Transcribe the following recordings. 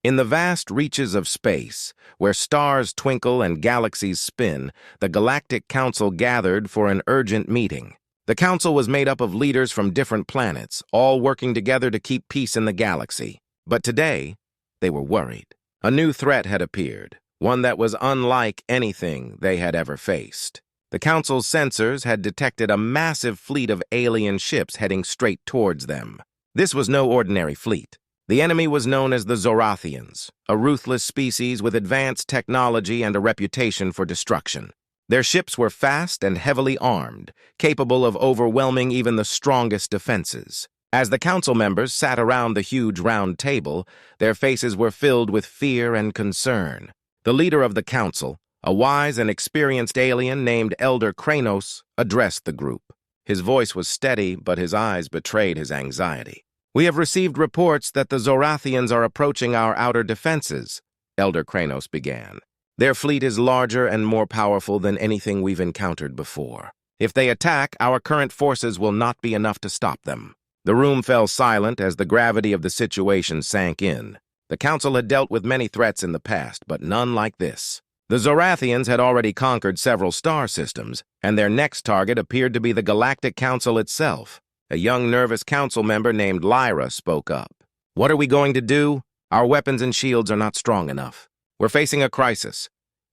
In the vast reaches of space, where stars twinkle and galaxies spin, the Galactic Council gathered for an urgent meeting. The council was made up of leaders from different planets, all working together to keep peace in the galaxy. But today, they were worried. A new threat had appeared, one that was unlike anything they had ever faced. The council's sensors had detected a massive fleet of alien ships heading straight towards them. This was no ordinary fleet. The enemy was known as the Zorathians, a ruthless species with advanced technology and a reputation for destruction. Their ships were fast and heavily armed, capable of overwhelming even the strongest defenses. As the council members sat around the huge round table, their faces were filled with fear and concern. The leader of the council, a wise and experienced alien named Elder Kranos, addressed the group. His voice was steady, but his eyes betrayed his anxiety. "We have received reports that the Zorathians are approaching our outer defenses," Elder Kranos began. "Their fleet is larger and more powerful than anything we've encountered before. If they attack, our current forces will not be enough to stop them." The room fell silent as the gravity of the situation sank in. The council had dealt with many threats in the past, but none like this. The Zorathians had already conquered several star systems, and their next target appeared to be the Galactic Council itself. A young, nervous council member named Lyra spoke up. "What are we going to do? Our weapons and shields are not strong enough. We're facing a crisis,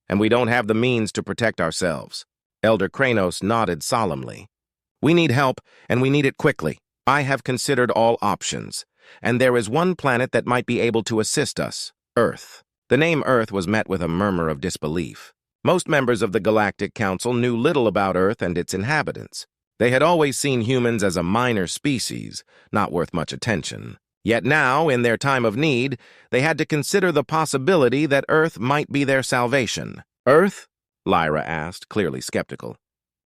and we don't have the means to protect ourselves." Elder Kranos nodded solemnly. "We need help, and we need it quickly. I have considered all options, and there is one planet that might be able to assist us: Earth." The name Earth was met with a murmur of disbelief. Most members of the Galactic Council knew little about Earth and its inhabitants. They had always seen humans as a minor species, not worth much attention. Yet now, in their time of need, they had to consider the possibility that Earth might be their salvation. "Earth?" Lyra asked, clearly skeptical.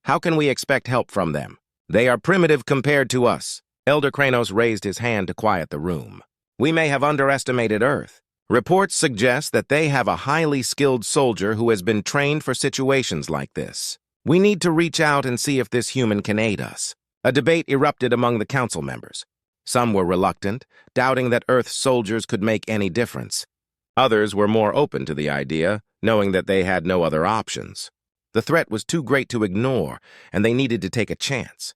"How can we expect help from them? They are primitive compared to us." Elder Kranos raised his hand to quiet the room. "We may have underestimated Earth. Reports suggest that they have a highly skilled soldier who has been trained for situations like this. We need to reach out and see if this human can aid us." A debate erupted among the council members. Some were reluctant, doubting that Earth's soldiers could make any difference. Others were more open to the idea, knowing that they had no other options. The threat was too great to ignore, and they needed to take a chance.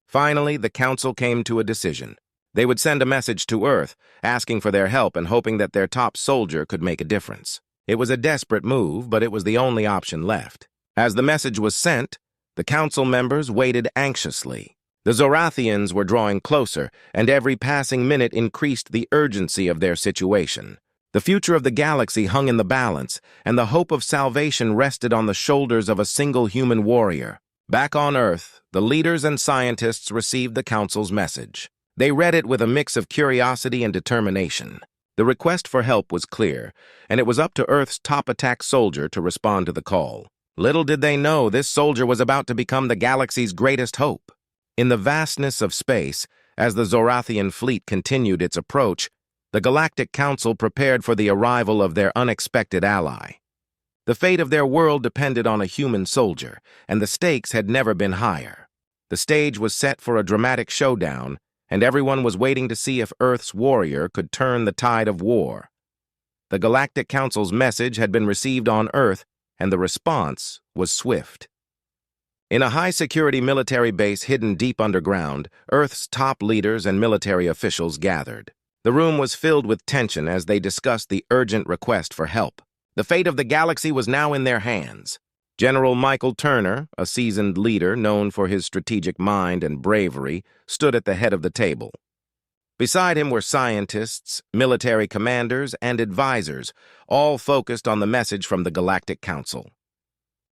Finally, the council came to a decision. They would send a message to Earth, asking for their help and hoping that their top soldier could make a difference. It was a desperate move, but it was the only option left. As the message was sent, the council members waited anxiously. The Zorathians were drawing closer, and every passing minute increased the urgency of their situation. The future of the galaxy hung in the balance, and the hope of salvation rested on the shoulders of a single human warrior. Back on Earth, the leaders and scientists received the council's message. They read it with a mix of curiosity and determination. The request for help was clear, and it was up to Earth's top attack soldier to respond to the call. Little did they know this soldier was about to become the galaxy's greatest hope. In the vastness of space, as the Zorathian fleet continued its approach, the Galactic Council prepared for the arrival of their unexpected ally. The fate of their world depended on a human soldier, and the stakes had never been higher. The stage was set for a dramatic showdown, and everyone was waiting to see if Earth's warrior could turn the tide of war. The Galactic Council's message had been received on Earth, and the response was swift. In a high-security military base hidden deep underground, Earth's top leaders and military officials gathered. The room was filled with tension as they discussed the urgent request for help. The fate of the galaxy was now in their hands. General Michael Turner, a seasoned leader known for his strategic mind and bravery, stood at the head of the table. Beside him were scientists, military commanders, and advisors, all focused on the message from the Galactic Council.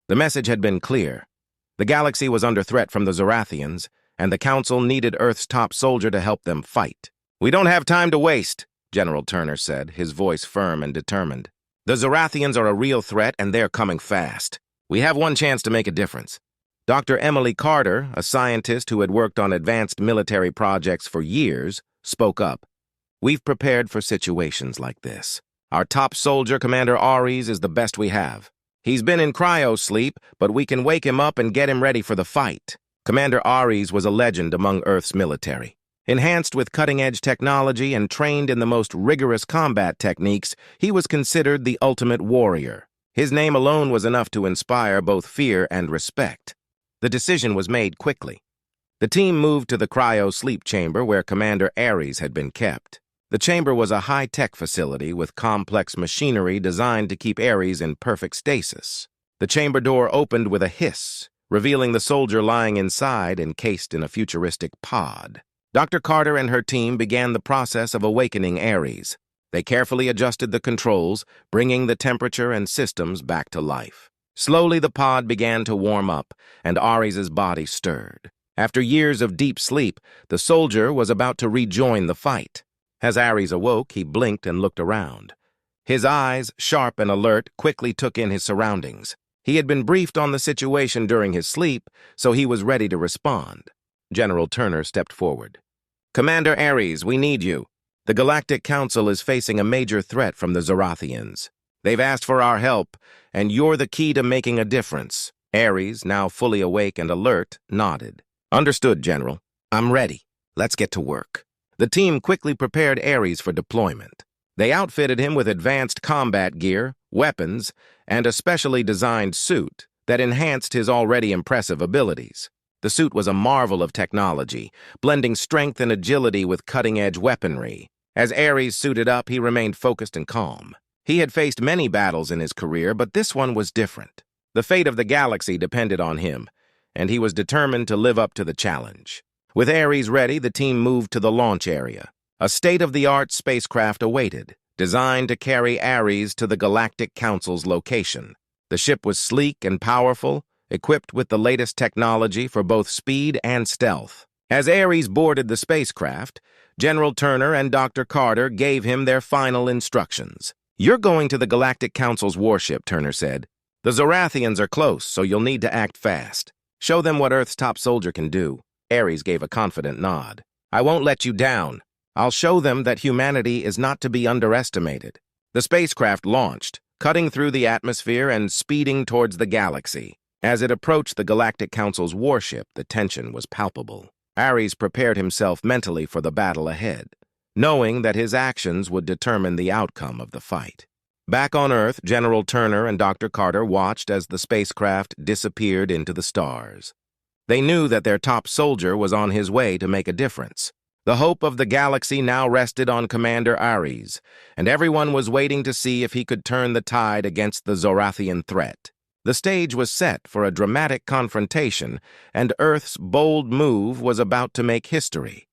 The message had been clear. The galaxy was under threat from the Zorathians, and the Council needed Earth's top soldier to help them fight. "We don't have time to waste," General Turner said, his voice firm and determined. "The Zorathians are a real threat, and they're coming fast. We have one chance to make a difference." Dr. Emily Carter, a scientist who had worked on advanced military projects for years, spoke up. "We've prepared for situations like this. Our top soldier, Commander Ares, is the best we have. He's been in cryo-sleep, but we can wake him up and get him ready for the fight." Commander Ares was a legend among Earth's military. Enhanced with cutting-edge technology and trained in the most rigorous combat techniques, he was considered the ultimate warrior. His name alone was enough to inspire both fear and respect. The decision was made quickly. The team moved to the cryo-sleep chamber where Commander Ares had been kept. The chamber was a high-tech facility with complex machinery designed to keep Ares in perfect stasis. The chamber door opened with a hiss, revealing the soldier lying inside, encased in a futuristic pod. Dr. Carter and her team began the process of awakening Ares. They carefully adjusted the controls, bringing the temperature and systems back to life. Slowly, the pod began to warm up, and Ares's body stirred. After years of deep sleep, the soldier was about to rejoin the fight. As Ares awoke, he blinked and looked around. His eyes, sharp and alert, quickly took in his surroundings. He had been briefed on the situation during his sleep, so he was ready to respond. General Turner stepped forward. "Commander Ares, we need you. The Galactic Council is facing a major threat from the Zorathians. They've asked for our help, and you're the key to making a difference." Ares, now fully awake and alert, nodded. "Understood, General. I'm ready. Let's get to work." The team quickly prepared Ares for deployment. They outfitted him with advanced combat gear, weapons, and a specially designed suit that enhanced his already impressive abilities. The suit was a marvel of technology, blending strength and agility with cutting-edge weaponry. As Ares suited up, he remained focused and calm. He had faced many battles in his career, but this one was different. The fate of the galaxy depended on him, and he was determined to live up to the challenge. With Ares ready, the team moved to the launch area. A state-of-the-art spacecraft awaited, designed to carry Ares to the Galactic Council's location. The ship was sleek and powerful, equipped with the latest technology for both speed and stealth. As Ares boarded the spacecraft, General Turner and Dr. Carter gave him their final instructions. "You're going to the Galactic Council's warship," Turner said. "The Zorathians are close, so you'll need to act fast. Show them what Earth's top soldier can do." Ares gave a confident nod. "I won't let you down. I'll show them that humanity is not to be underestimated." The spacecraft launched, cutting through the atmosphere and speeding towards the galaxy. As it approached the Galactic Council's warship, the tension was palpable. Ares prepared himself mentally for the battle ahead, knowing that his actions would determine the outcome of the fight. Back on Earth, General Turner and Dr. Carter watched as the spacecraft disappeared into the stars. They knew that their top soldier was on his way to make a difference. The hope of the galaxy now rested on Commander Ares, and everyone was waiting to see if he could turn the tide against the Zorathian threat. The stage was set for a dramatic confrontation, and Earth's bold move was about to make history.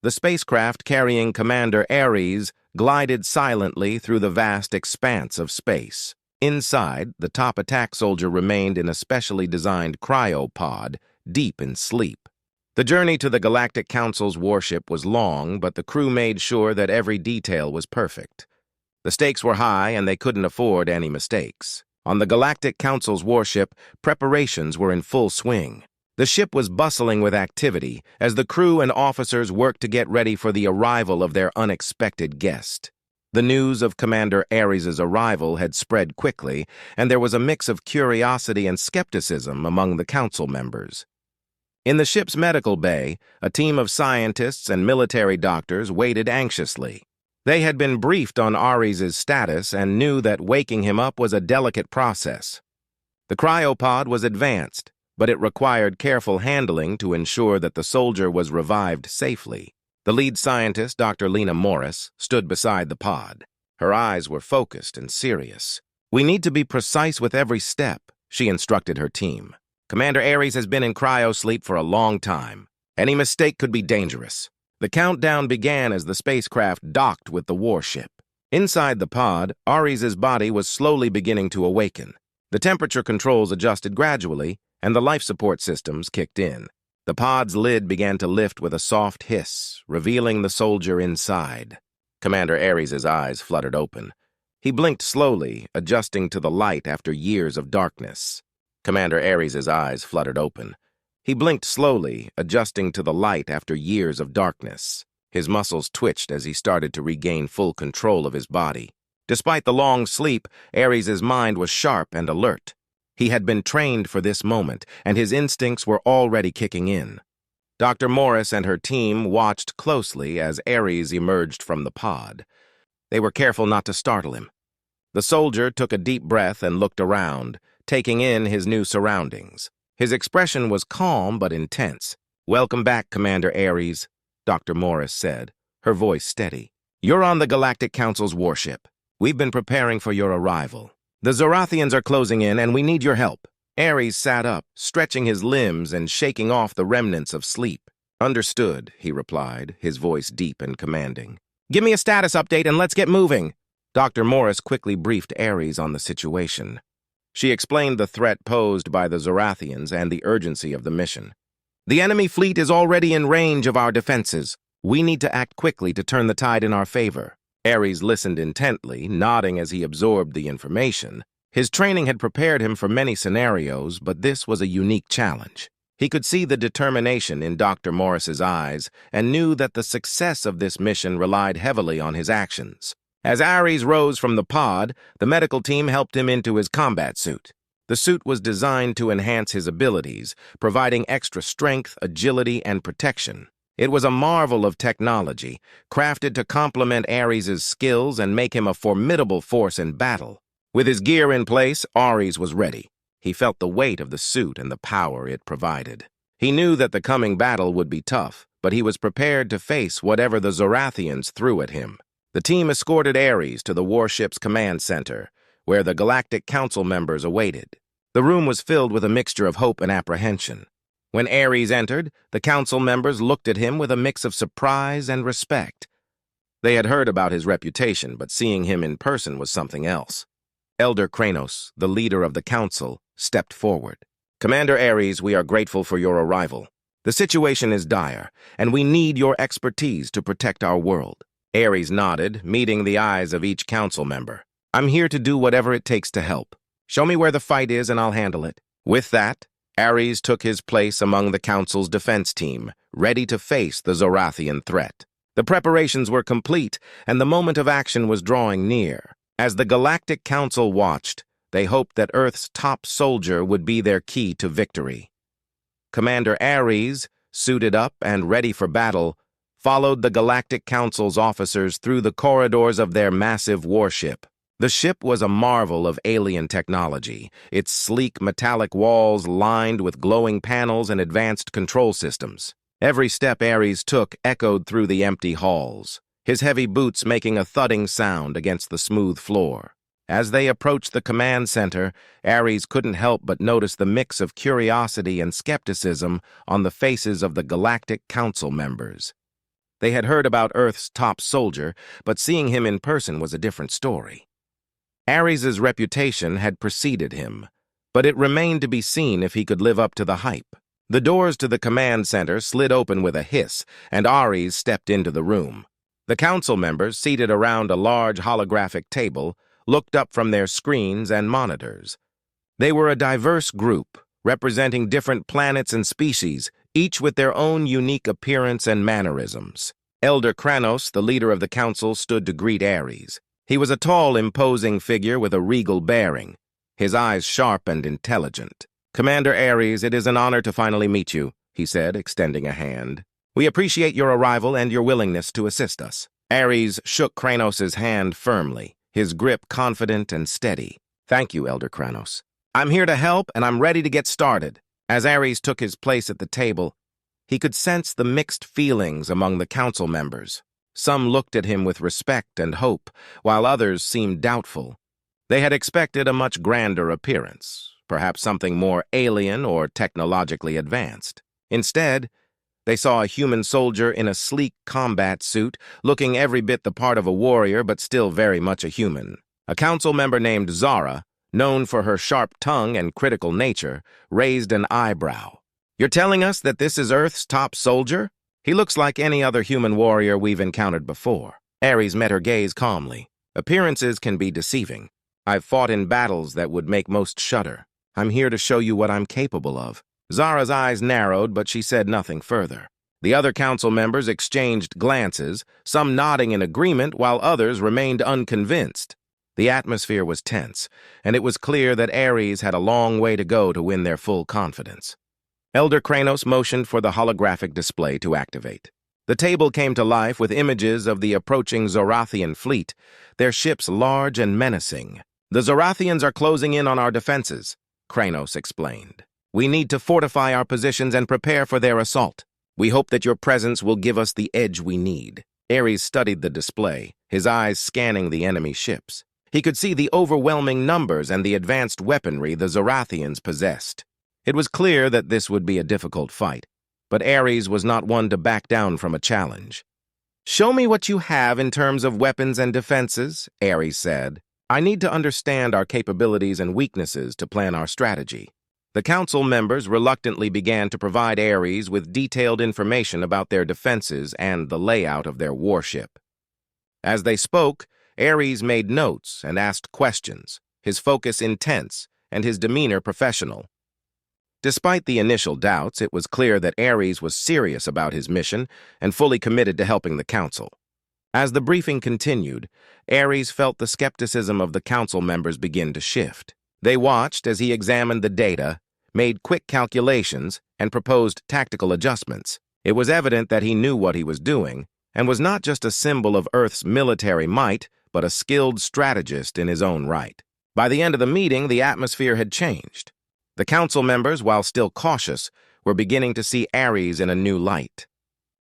The spacecraft carrying Commander Ares glided silently through the vast expanse of space. Inside, the top attack soldier remained in a specially designed cryopod, deep in sleep. The journey to the Galactic Council's warship was long, but the crew made sure that every detail was perfect. The stakes were high, and they couldn't afford any mistakes. On the Galactic Council's warship, preparations were in full swing. The ship was bustling with activity as the crew and officers worked to get ready for the arrival of their unexpected guest. The news of Commander Ares' arrival had spread quickly, and there was a mix of curiosity and skepticism among the council members. In the ship's medical bay, a team of scientists and military doctors waited anxiously. They had been briefed on Ares' status and knew that waking him up was a delicate process. The cryopod was advanced, but it required careful handling to ensure that the soldier was revived safely. The lead scientist, Dr. Lena Morris, stood beside the pod. Her eyes were focused and serious. "We need to be precise with every step," she instructed her team. "Commander Ares has been in cryosleep for a long time. Any mistake could be dangerous." The countdown began as the spacecraft docked with the warship. Inside the pod, Ares' body was slowly beginning to awaken. The temperature controls adjusted gradually, and the life support systems kicked in. The pod's lid began to lift with a soft hiss, revealing the soldier inside. Commander Ares' eyes fluttered open. He blinked slowly, adjusting to the light after years of darkness. Commander Ares' eyes fluttered open. He blinked slowly, adjusting to the light after years of darkness. His muscles twitched as he started to regain full control of his body. Despite the long sleep, Ares' mind was sharp and alert. He had been trained for this moment, and his instincts were already kicking in. Dr. Morris and her team watched closely as Ares emerged from the pod. They were careful not to startle him. The soldier took a deep breath and looked around, taking in his new surroundings. His expression was calm but intense. "Welcome back, Commander Ares," Dr. Morris said, her voice steady. "You're on the Galactic Council's warship. We've been preparing for your arrival. The Zorathians are closing in, and we need your help." Ares sat up, stretching his limbs and shaking off the remnants of sleep. "Understood," he replied, his voice deep and commanding. "Give me a status update and let's get moving." Dr. Morris quickly briefed Ares on the situation. She explained the threat posed by the Zorathians and the urgency of the mission. "The enemy fleet is already in range of our defenses. We need to act quickly to turn the tide in our favor." Ares listened intently, nodding as he absorbed the information. His training had prepared him for many scenarios, but this was a unique challenge. He could see the determination in Dr. Morris's eyes and knew that the success of this mission relied heavily on his actions. As Ares rose from the pod, the medical team helped him into his combat suit. The suit was designed to enhance his abilities, providing extra strength, agility, and protection. It was a marvel of technology, crafted to complement Ares' skills and make him a formidable force in battle. With his gear in place, Ares was ready. He felt the weight of the suit and the power it provided. He knew that the coming battle would be tough, but he was prepared to face whatever the Zorathians threw at him. The team escorted Ares to the warship's command center, where the Galactic Council members awaited. The room was filled with a mixture of hope and apprehension. When Ares entered, the council members looked at him with a mix of surprise and respect. They had heard about his reputation, but seeing him in person was something else. Elder Kranos, the leader of the council, stepped forward. "Commander Ares, we are grateful for your arrival. The situation is dire, and we need your expertise to protect our world." Ares nodded, meeting the eyes of each council member. "I'm here to do whatever it takes to help. Show me where the fight is and I'll handle it." With that, Ares took his place among the council's defense team, ready to face the Zorathian threat. The preparations were complete, and the moment of action was drawing near. As the Galactic Council watched, they hoped that Earth's top soldier would be their key to victory. Commander Ares, suited up and ready for battle, followed the Galactic Council's officers through the corridors of their massive warship. The ship was a marvel of alien technology, its sleek metallic walls lined with glowing panels and advanced control systems. Every step Ares took echoed through the empty halls, his heavy boots making a thudding sound against the smooth floor. As they approached the command center, Ares couldn't help but notice the mix of curiosity and skepticism on the faces of the Galactic Council members. They had heard about Earth's top soldier, but seeing him in person was a different story. Ares' reputation had preceded him, but it remained to be seen if he could live up to the hype. The doors to the command center slid open with a hiss, and Ares stepped into the room. The council members, seated around a large holographic table, looked up from their screens and monitors. They were a diverse group, representing different planets and species, each with their own unique appearance and mannerisms. Elder Kranos, the leader of the council, stood to greet Ares. He was a tall, imposing figure with a regal bearing, his eyes sharp and intelligent. "Commander Ares, it is an honor to finally meet you," he said, extending a hand. "We appreciate your arrival and your willingness to assist us." Ares shook Kranos' hand firmly, his grip confident and steady. "Thank you, Elder Kranos. I'm here to help, and I'm ready to get started." As Ares took his place at the table, he could sense the mixed feelings among the council members. Some looked at him with respect and hope, while others seemed doubtful. They had expected a much grander appearance, perhaps something more alien or technologically advanced. Instead, they saw a human soldier in a sleek combat suit, looking every bit the part of a warrior but still very much a human. A council member named Zara, known for her sharp tongue and critical nature, raised an eyebrow. "You're telling us that this is Earth's top soldier? He looks like any other human warrior we've encountered before." Ares met her gaze calmly. "Appearances can be deceiving. I've fought in battles that would make most shudder. I'm here to show you what I'm capable of." Zara's eyes narrowed, but she said nothing further. The other council members exchanged glances, some nodding in agreement while others remained unconvinced. The atmosphere was tense, and it was clear that Ares had a long way to go to win their full confidence. Elder Kranos motioned for the holographic display to activate. The table came to life with images of the approaching Zorathian fleet, their ships large and menacing. "The Zorathians are closing in on our defenses," Kranos explained. "We need to fortify our positions and prepare for their assault. We hope that your presence will give us the edge we need." Ares studied the display, his eyes scanning the enemy ships. He could see the overwhelming numbers and the advanced weaponry the Zorathians possessed. It was clear that this would be a difficult fight, but Ares was not one to back down from a challenge. "Show me what you have in terms of weapons and defenses," Ares said. "I need to understand our capabilities and weaknesses to plan our strategy." The council members reluctantly began to provide Ares with detailed information about their defenses and the layout of their warship. As they spoke, Ares made notes and asked questions, his focus intense and his demeanor professional. Despite the initial doubts, it was clear that Ares was serious about his mission and fully committed to helping the council. As the briefing continued, Ares felt the skepticism of the council members begin to shift. They watched as he examined the data, made quick calculations, and proposed tactical adjustments. It was evident that he knew what he was doing and was not just a symbol of Earth's military might, but a skilled strategist in his own right. By the end of the meeting, the atmosphere had changed. The council members, while still cautious, were beginning to see Ares in a new light.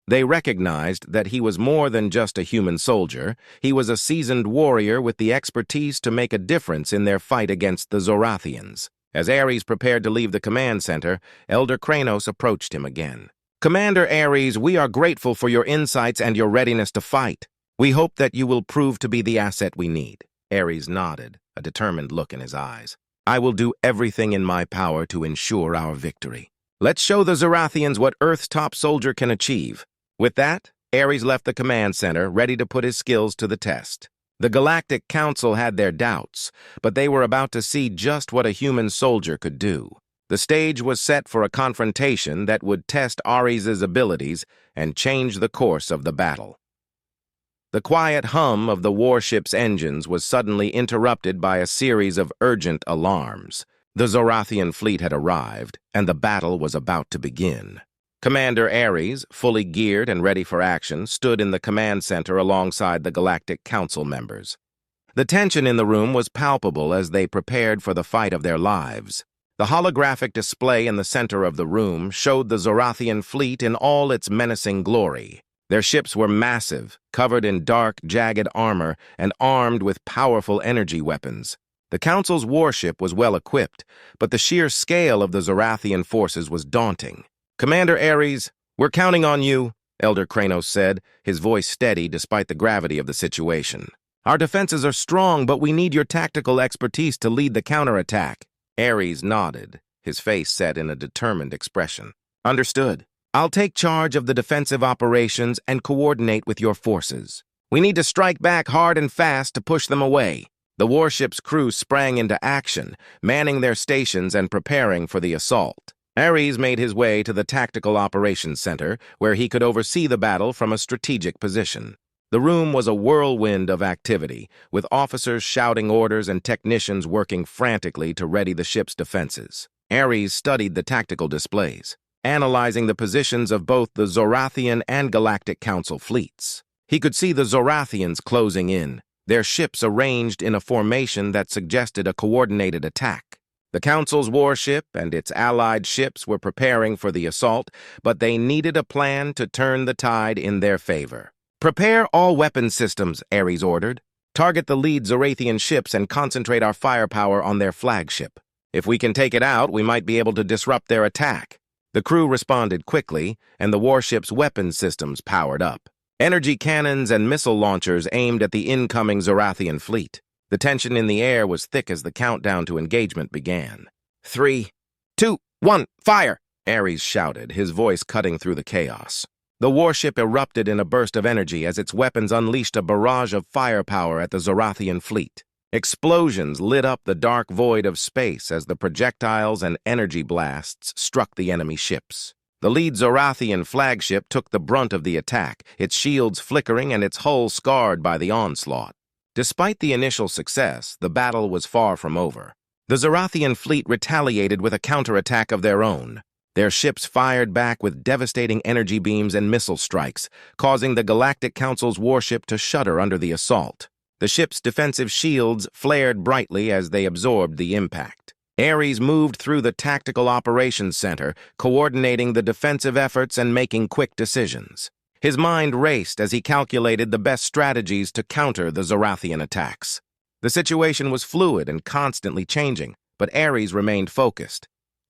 They recognized that he was more than just a human soldier. He was a seasoned warrior with the expertise to make a difference in their fight against the Zorathians. As Ares prepared to leave the command center, Elder Kranos approached him again. "Commander Ares, we are grateful for your insights and your readiness to fight. We hope that you will prove to be the asset we need." Ares nodded, a determined look in his eyes. "I will do everything in my power to ensure our victory. Let's show the Zorathians what Earth's top soldier can achieve." With that, Ares left the command center, ready to put his skills to the test. The Galactic Council had their doubts, but they were about to see just what a human soldier could do. The stage was set for a confrontation that would test Ares' abilities and change the course of the battle. The quiet hum of the warship's engines was suddenly interrupted by a series of urgent alarms. The Zorathian fleet had arrived, and the battle was about to begin. Commander Ares, fully geared and ready for action, stood in the command center alongside the Galactic Council members. The tension in the room was palpable as they prepared for the fight of their lives. The holographic display in the center of the room showed the Zorathian fleet in all its menacing glory. Their ships were massive, covered in dark, jagged armor, and armed with powerful energy weapons. The Council's warship was well equipped, but the sheer scale of the Zorathian forces was daunting. "Commander Ares, we're counting on you," Elder Kranos said, his voice steady despite the gravity of the situation. "Our defenses are strong, but we need your tactical expertise to lead the counterattack." Ares nodded, his face set in a determined expression. "Understood. I'll take charge of the defensive operations and coordinate with your forces. We need to strike back hard and fast to push them away." The warship's crew sprang into action, manning their stations and preparing for the assault. Ares made his way to the Tactical Operations Center, where he could oversee the battle from a strategic position. The room was a whirlwind of activity, with officers shouting orders and technicians working frantically to ready the ship's defenses. Ares studied the tactical displays, analyzing the positions of both the Zorathian and Galactic Council fleets. He could see the Zorathians closing in, their ships arranged in a formation that suggested a coordinated attack. The Council's warship and its allied ships were preparing for the assault, but they needed a plan to turn the tide in their favor. "Prepare all weapon systems," Ares ordered. "Target the lead Zorathian ships and concentrate our firepower on their flagship. If we can take it out, we might be able to disrupt their attack." The crew responded quickly, and the warship's weapon systems powered up. Energy cannons and missile launchers aimed at the incoming Zorathian fleet. The tension in the air was thick as the countdown to engagement began. 3, 2, 1, fire! Ares shouted, his voice cutting through the chaos. The warship erupted in a burst of energy as its weapons unleashed a barrage of firepower at the Zorathian fleet. Explosions lit up the dark void of space as the projectiles and energy blasts struck the enemy ships. The lead Zorathian flagship took the brunt of the attack, its shields flickering and its hull scarred by the onslaught. Despite the initial success, the battle was far from over. The Zorathian fleet retaliated with a counterattack of their own. Their ships fired back with devastating energy beams and missile strikes, causing the Galactic Council's warship to shudder under the assault. The ship's defensive shields flared brightly as they absorbed the impact. Ares moved through the Tactical Operations Center, coordinating the defensive efforts and making quick decisions. His mind raced as he calculated the best strategies to counter the Zorathian attacks. The situation was fluid and constantly changing, but Ares remained focused.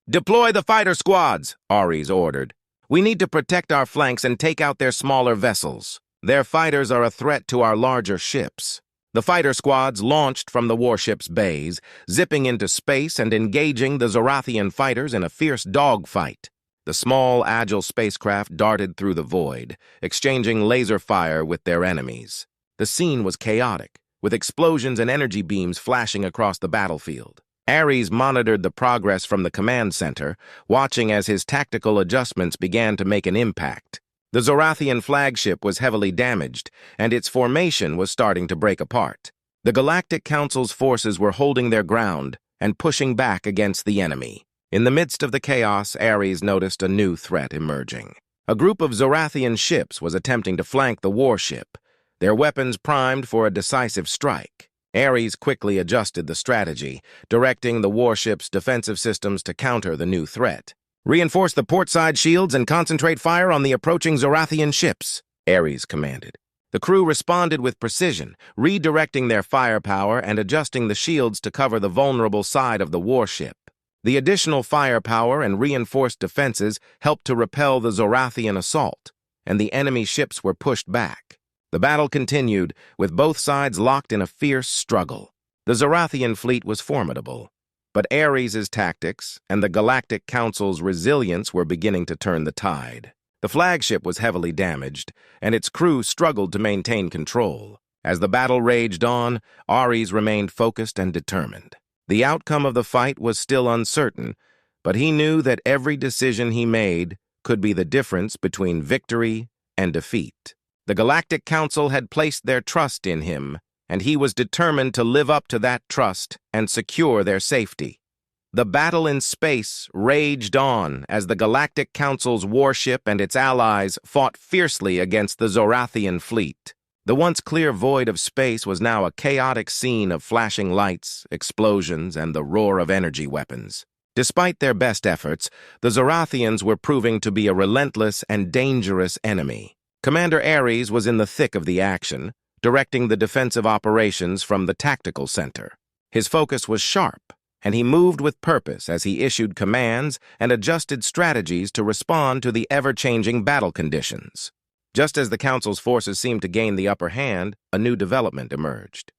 "Deploy the fighter squads," Ares ordered. "We need to protect our flanks and take out their smaller vessels. Their fighters are a threat to our larger ships." The fighter squads launched from the warship's bays, zipping into space and engaging the Zorathian fighters in a fierce dogfight. The small, agile spacecraft darted through the void, exchanging laser fire with their enemies. The scene was chaotic, with explosions and energy beams flashing across the battlefield. Ares monitored the progress from the command center, watching as his tactical adjustments began to make an impact. The Zorathian flagship was heavily damaged, and its formation was starting to break apart. The Galactic Council's forces were holding their ground and pushing back against the enemy. In the midst of the chaos, Ares noticed a new threat emerging. A group of Zorathian ships was attempting to flank the warship, their weapons primed for a decisive strike. Ares quickly adjusted the strategy, directing the warship's defensive systems to counter the new threat. "Reinforce the portside shields and concentrate fire on the approaching Zorathian ships," Ares commanded. The crew responded with precision, redirecting their firepower and adjusting the shields to cover the vulnerable side of the warship. The additional firepower and reinforced defenses helped to repel the Zorathian assault, and the enemy ships were pushed back. The battle continued, with both sides locked in a fierce struggle. The Zorathian fleet was formidable, but Ares' tactics and the Galactic Council's resilience were beginning to turn the tide. The flagship was heavily damaged, and its crew struggled to maintain control. As the battle raged on, Ares remained focused and determined. The outcome of the fight was still uncertain, but he knew that every decision he made could be the difference between victory and defeat. The Galactic Council had placed their trust in him, and he was determined to live up to that trust and secure their safety. The battle in space raged on as the Galactic Council's warship and its allies fought fiercely against the Zorathian fleet. The once clear void of space was now a chaotic scene of flashing lights, explosions, and the roar of energy weapons. Despite their best efforts, the Zorathians were proving to be a relentless and dangerous enemy. Commander Ares was in the thick of the action, directing the defensive operations from the tactical center. His focus was sharp, and he moved with purpose as he issued commands and adjusted strategies to respond to the ever-changing battle conditions. Just as the Council's forces seemed to gain the upper hand, a new development emerged.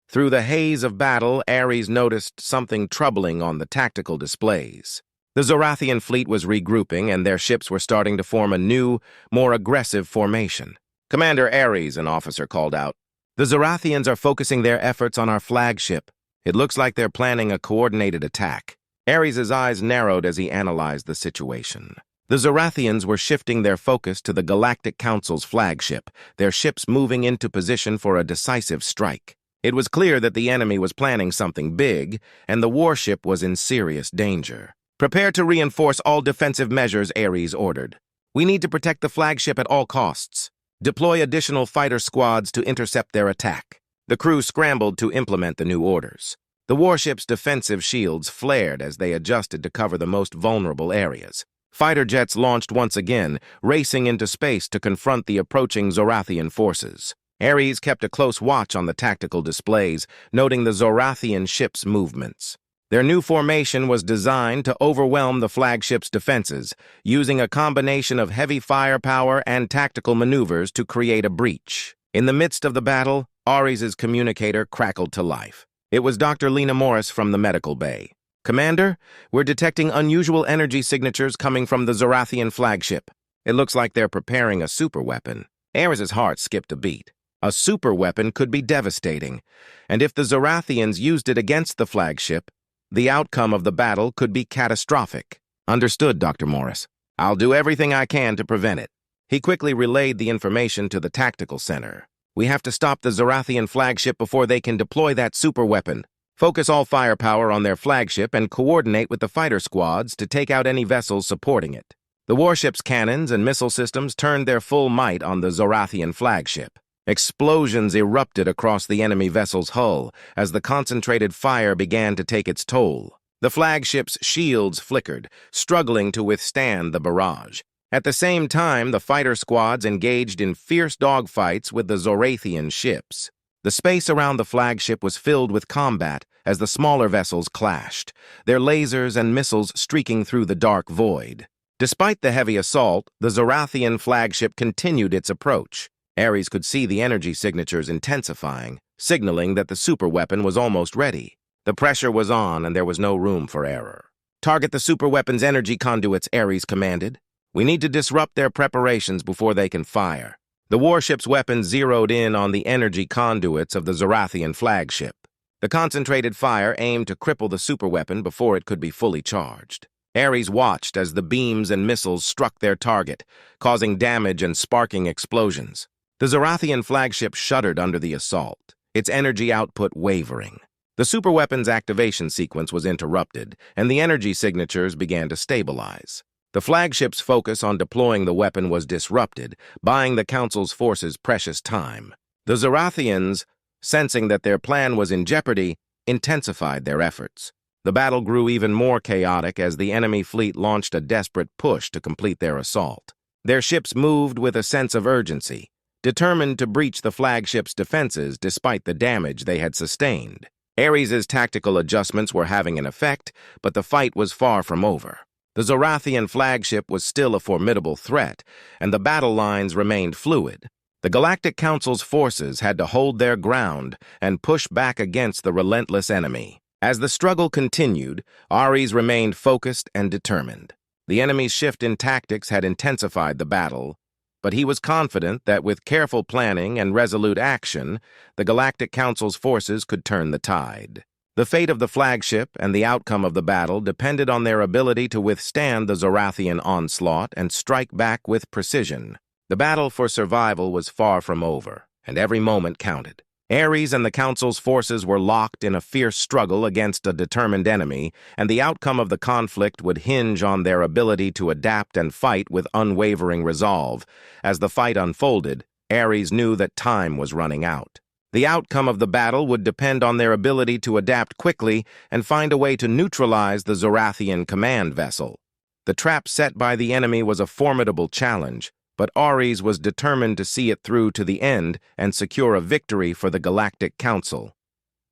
Through the haze of battle, Ares noticed something troubling on the tactical displays. The Zorathian fleet was regrouping, and their ships were starting to form a new, more aggressive formation. "Commander Ares," an officer called out, "the Zorathians are focusing their efforts on our flagship. It looks like they're planning a coordinated attack." Ares' eyes narrowed as he analyzed the situation. The Zorathians were shifting their focus to the Galactic Council's flagship, their ships moving into position for a decisive strike. It was clear that the enemy was planning something big, and the warship was in serious danger. "Prepare to reinforce all defensive measures," Ares ordered. "We need to protect the flagship at all costs. Deploy additional fighter squads to intercept their attack." The crew scrambled to implement the new orders. The warship's defensive shields flared as they adjusted to cover the most vulnerable areas. Fighter jets launched once again, racing into space to confront the approaching Zorathian forces. Ares kept a close watch on the tactical displays, noting the Zorathian ships' movements. Their new formation was designed to overwhelm the flagship's defenses, using a combination of heavy firepower and tactical maneuvers to create a breach. In the midst of the battle, Ares' communicator crackled to life. It was Dr. Lena Morris from the medical bay. "Commander, we're detecting unusual energy signatures coming from the Zorathian flagship. It looks like they're preparing a superweapon." Ares' heart skipped a beat. A superweapon could be devastating, and if the Zorathians used it against the flagship, the outcome of the battle could be catastrophic. "Understood, Dr. Morris. I'll do everything I can to prevent it." He quickly relayed the information to the tactical center. "We have to stop the Zorathian flagship before they can deploy that superweapon." Focus all firepower on their flagship and coordinate with the fighter squads to take out any vessels supporting it. The warship's cannons and missile systems turned their full might on the Zorathian flagship. Explosions erupted across the enemy vessel's hull as the concentrated fire began to take its toll. The flagship's shields flickered, struggling to withstand the barrage. At the same time, the fighter squads engaged in fierce dogfights with the Zorathian ships. The space around the flagship was filled with combat as the smaller vessels clashed, their lasers and missiles streaking through the dark void. Despite the heavy assault, the Zorathian flagship continued its approach. Ares could see the energy signatures intensifying, signaling that the superweapon was almost ready. The pressure was on and there was no room for error. "Target the superweapon's energy conduits," Ares commanded. "We need to disrupt their preparations before they can fire." The warship's weapons zeroed in on the energy conduits of the Zorathian flagship. The concentrated fire aimed to cripple the superweapon before it could be fully charged. Ares watched as the beams and missiles struck their target, causing damage and sparking explosions. The Zorathian flagship shuddered under the assault, its energy output wavering. The superweapon's activation sequence was interrupted, and the energy signatures began to stabilize. The flagship's focus on deploying the weapon was disrupted, buying the Council's forces precious time. The Zorathians, sensing that their plan was in jeopardy, intensified their efforts. The battle grew even more chaotic as the enemy fleet launched a desperate push to complete their assault. Their ships moved with a sense of urgency, determined to breach the flagship's defenses despite the damage they had sustained. Ares's tactical adjustments were having an effect, but the fight was far from over. The Zorathian flagship was still a formidable threat, and the battle lines remained fluid. The Galactic Council's forces had to hold their ground and push back against the relentless enemy. As the struggle continued, Ares remained focused and determined. The enemy's shift in tactics had intensified the battle, but he was confident that with careful planning and resolute action, the Galactic Council's forces could turn the tide. The fate of the flagship and the outcome of the battle depended on their ability to withstand the Zorathian onslaught and strike back with precision. The battle for survival was far from over, and every moment counted. Ares and the Council's forces were locked in a fierce struggle against a determined enemy, and the outcome of the conflict would hinge on their ability to adapt and fight with unwavering resolve. As the fight unfolded, Ares knew that time was running out. The outcome of the battle would depend on their ability to adapt quickly and find a way to neutralize the Zorathian command vessel. The trap set by the enemy was a formidable challenge, but Ares was determined to see it through to the end and secure a victory for the Galactic Council.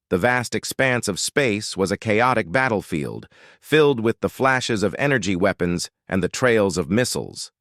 The vast expanse of space was a chaotic battlefield, filled with the flashes of energy weapons and the trails of missiles.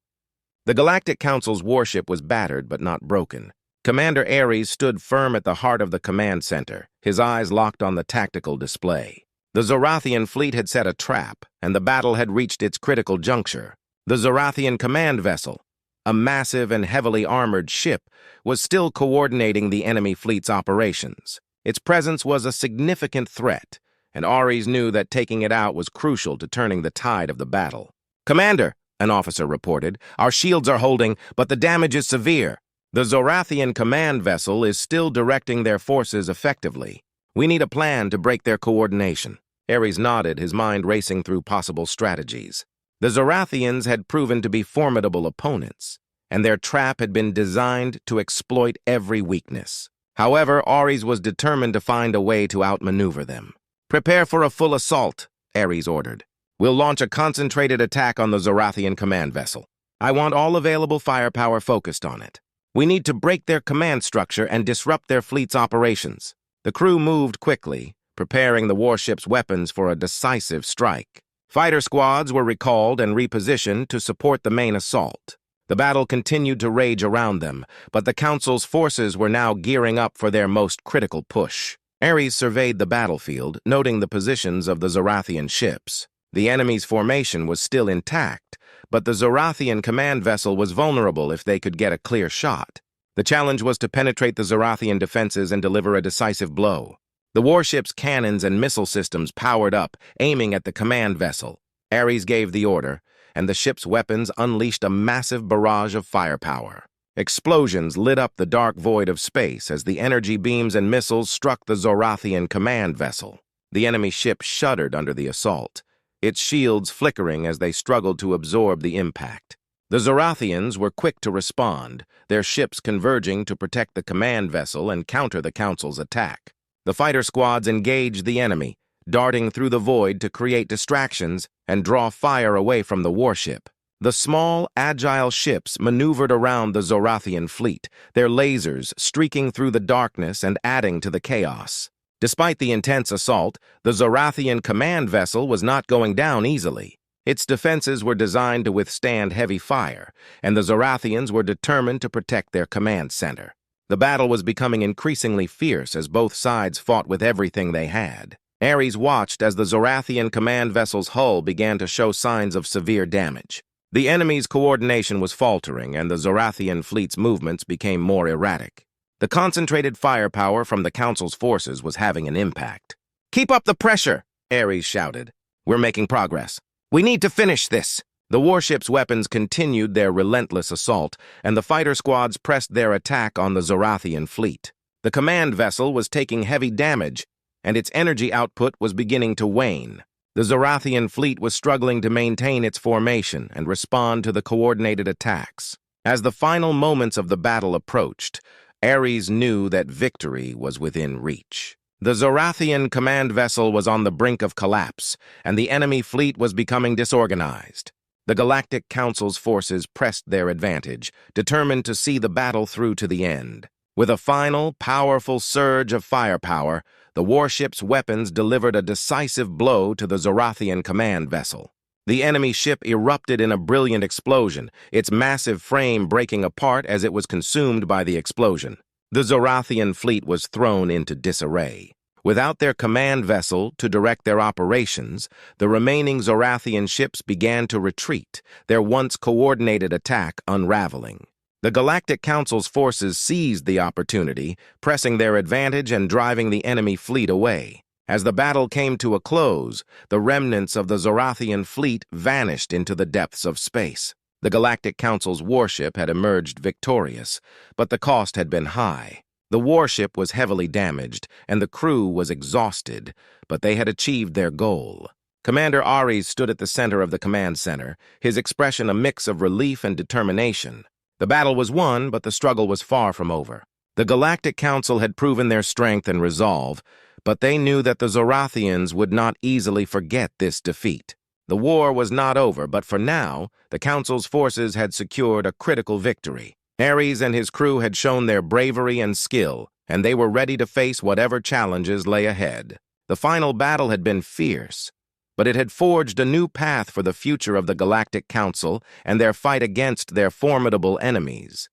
The Galactic Council's warship was battered but not broken. Commander Ares stood firm at the heart of the command center, his eyes locked on the tactical display. The Zorathian fleet had set a trap, and the battle had reached its critical juncture. The Zorathian command vessel, a massive and heavily armored ship, was still coordinating the enemy fleet's operations. Its presence was a significant threat, and Ares knew that taking it out was crucial to turning the tide of the battle. "Commander," an officer reported, "our shields are holding, but the damage is severe. The Zorathian command vessel is still directing their forces effectively. We need a plan to break their coordination." Ares nodded, his mind racing through possible strategies. The Zorathians had proven to be formidable opponents, and their trap had been designed to exploit every weakness. However, Ares was determined to find a way to outmaneuver them. "Prepare for a full assault," Ares ordered. "We'll launch a concentrated attack on the Zorathian command vessel. I want all available firepower focused on it. We need to break their command structure and disrupt their fleet's operations." The crew moved quickly, preparing the warship's weapons for a decisive strike. Fighter squads were recalled and repositioned to support the main assault. The battle continued to rage around them, but the Council's forces were now gearing up for their most critical push. Ares surveyed the battlefield, noting the positions of the Zorathian ships. The enemy's formation was still intact, but the Zorathian command vessel was vulnerable if they could get a clear shot. The challenge was to penetrate the Zorathian defenses and deliver a decisive blow. The warship's cannons and missile systems powered up, aiming at the command vessel. Ares gave the order, and the ship's weapons unleashed a massive barrage of firepower. Explosions lit up the dark void of space as the energy beams and missiles struck the Zorathian command vessel. The enemy ship shuddered under the assault, its shields flickering as they struggled to absorb the impact. The Zorathians were quick to respond, their ships converging to protect the command vessel and counter the Council's attack. The fighter squads engaged the enemy, darting through the void to create distractions and draw fire away from the warship. The small, agile ships maneuvered around the Zorathian fleet, their lasers streaking through the darkness and adding to the chaos. Despite the intense assault, the Zorathian command vessel was not going down easily. Its defenses were designed to withstand heavy fire, and the Zorathians were determined to protect their command center. The battle was becoming increasingly fierce as both sides fought with everything they had. Ares watched as the Zorathian command vessel's hull began to show signs of severe damage. The enemy's coordination was faltering, and the Zorathian fleet's movements became more erratic. The concentrated firepower from the Council's forces was having an impact. "Keep up the pressure!" Ares shouted. "We're making progress. We need to finish this." The warship's weapons continued their relentless assault, and the fighter squads pressed their attack on the Zorathian fleet. The command vessel was taking heavy damage, and its energy output was beginning to wane. The Zorathian fleet was struggling to maintain its formation and respond to the coordinated attacks. As the final moments of the battle approached, Ares knew that victory was within reach. The Zorathian command vessel was on the brink of collapse, and the enemy fleet was becoming disorganized. The Galactic Council's forces pressed their advantage, determined to see the battle through to the end. With a final, powerful surge of firepower, the warship's weapons delivered a decisive blow to the Zorathian command vessel. The enemy ship erupted in a brilliant explosion, its massive frame breaking apart as it was consumed by the explosion. The Zorathian fleet was thrown into disarray. Without their command vessel to direct their operations, the remaining Zorathian ships began to retreat, their once coordinated attack unraveling. The Galactic Council's forces seized the opportunity, pressing their advantage and driving the enemy fleet away. As the battle came to a close, the remnants of the Zorathian fleet vanished into the depths of space. The Galactic Council's warship had emerged victorious, but the cost had been high. The warship was heavily damaged, and the crew was exhausted, but they had achieved their goal. Commander Ares stood at the center of the command center, his expression a mix of relief and determination. The battle was won, but the struggle was far from over. The Galactic Council had proven their strength and resolve, but they knew that the Zorathians would not easily forget this defeat. The war was not over, but for now, the Council's forces had secured a critical victory. Ares and his crew had shown their bravery and skill, and they were ready to face whatever challenges lay ahead. The final battle had been fierce, but it had forged a new path for the future of the Galactic Council and their fight against their formidable enemies.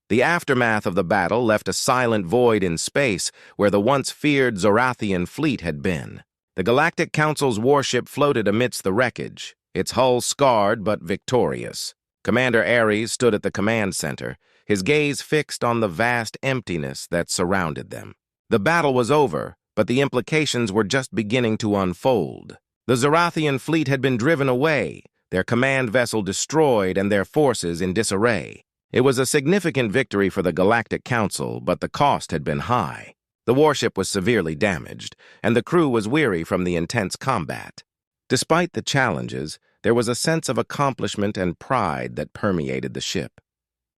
The aftermath of the battle left a silent void in space where the once feared Zorathian fleet had been. The Galactic Council's warship floated amidst the wreckage, its hull scarred but victorious. Commander Ares stood at the command center, his gaze fixed on the vast emptiness that surrounded them. The battle was over, but the implications were just beginning to unfold. The Zorathian fleet had been driven away, their command vessel destroyed and their forces in disarray. It was a significant victory for the Galactic Council, but the cost had been high. The warship was severely damaged, and the crew was weary from the intense combat. Despite the challenges, there was a sense of accomplishment and pride that permeated the ship.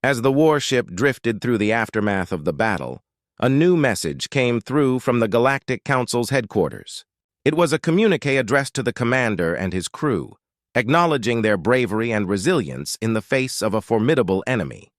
As the warship drifted through the aftermath of the battle, a new message came through from the Galactic Council's headquarters. It was a communique addressed to the commander and his crew, acknowledging their bravery and resilience in the face of a formidable enemy.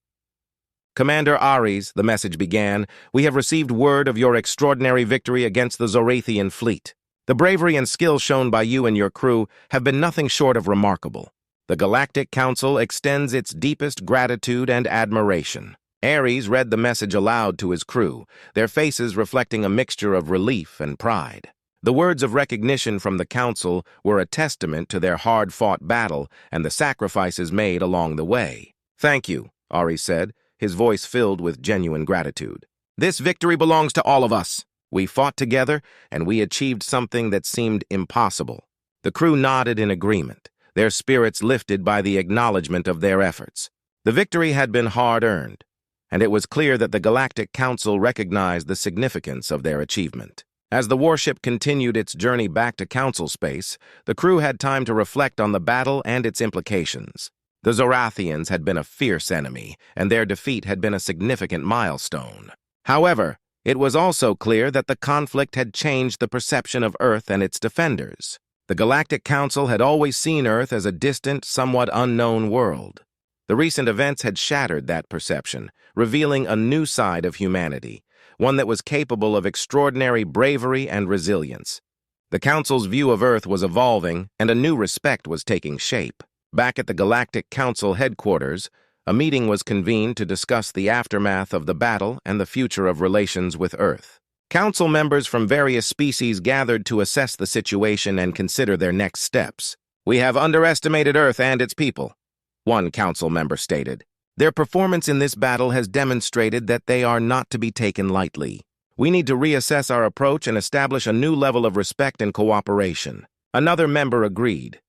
"Commander Ares," the message began, "we have received word of your extraordinary victory against the Zorathian fleet. The bravery and skill shown by you and your crew have been nothing short of remarkable. The Galactic Council extends its deepest gratitude and admiration." Ares read the message aloud to his crew, their faces reflecting a mixture of relief and pride. The words of recognition from the Council were a testament to their hard-fought battle and the sacrifices made along the way. "Thank you," Ares said, his voice filled with genuine gratitude. "This victory belongs to all of us. We fought together, and we achieved something that seemed impossible." The crew nodded in agreement, their spirits lifted by the acknowledgement of their efforts. The victory had been hard-earned, and it was clear that the Galactic Council recognized the significance of their achievement. As the warship continued its journey back to Council space, the crew had time to reflect on the battle and its implications. The Zorathians had been a fierce enemy, and their defeat had been a significant milestone. However, it was also clear that the conflict had changed the perception of Earth and its defenders. The Galactic Council had always seen Earth as a distant, somewhat unknown world. The recent events had shattered that perception, revealing a new side of humanity, one that was capable of extraordinary bravery and resilience. The Council's view of Earth was evolving, and a new respect was taking shape. Back at the Galactic Council headquarters, a meeting was convened to discuss the aftermath of the battle and the future of relations with Earth. Council members from various species gathered to assess the situation and consider their next steps. "We have underestimated Earth and its people," one council member stated. "Their performance in this battle has demonstrated that they are not to be taken lightly. We need to reassess our approach and establish a new level of respect and cooperation." Another member agreed.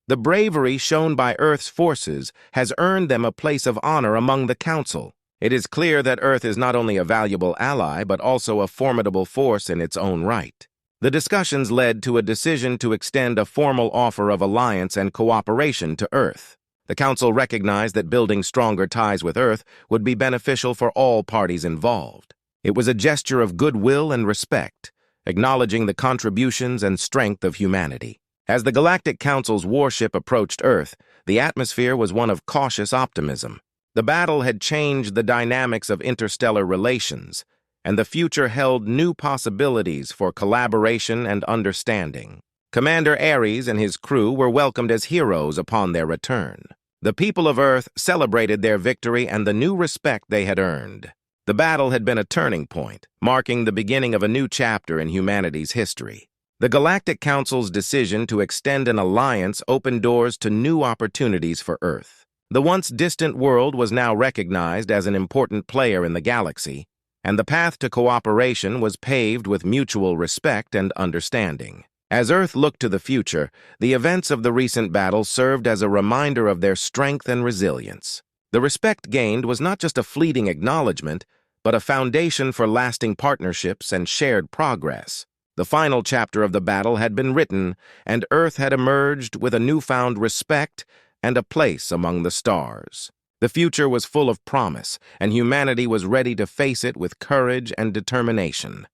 "The bravery shown by Earth's forces has earned them a place of honor among the Council. It is clear that Earth is not only a valuable ally, but also a formidable force in its own right." The discussions led to a decision to extend a formal offer of alliance and cooperation to Earth. The Council recognized that building stronger ties with Earth would be beneficial for all parties involved. It was a gesture of goodwill and respect, acknowledging the contributions and strength of humanity. As the Galactic Council's warship approached Earth, the atmosphere was one of cautious optimism. The battle had changed the dynamics of interstellar relations, and the future held new possibilities for collaboration and understanding. Commander Ares and his crew were welcomed as heroes upon their return. The people of Earth celebrated their victory and the new respect they had earned. The battle had been a turning point, marking the beginning of a new chapter in humanity's history. The Galactic Council's decision to extend an alliance opened doors to new opportunities for Earth. The once distant world was now recognized as an important player in the galaxy, and the path to cooperation was paved with mutual respect and understanding. As Earth looked to the future, the events of the recent battle served as a reminder of their strength and resilience. The respect gained was not just a fleeting acknowledgement, but a foundation for lasting partnerships and shared progress. The final chapter of the battle had been written, and Earth had emerged with a newfound respect and a place among the stars. The future was full of promise, and humanity was ready to face it with courage and determination.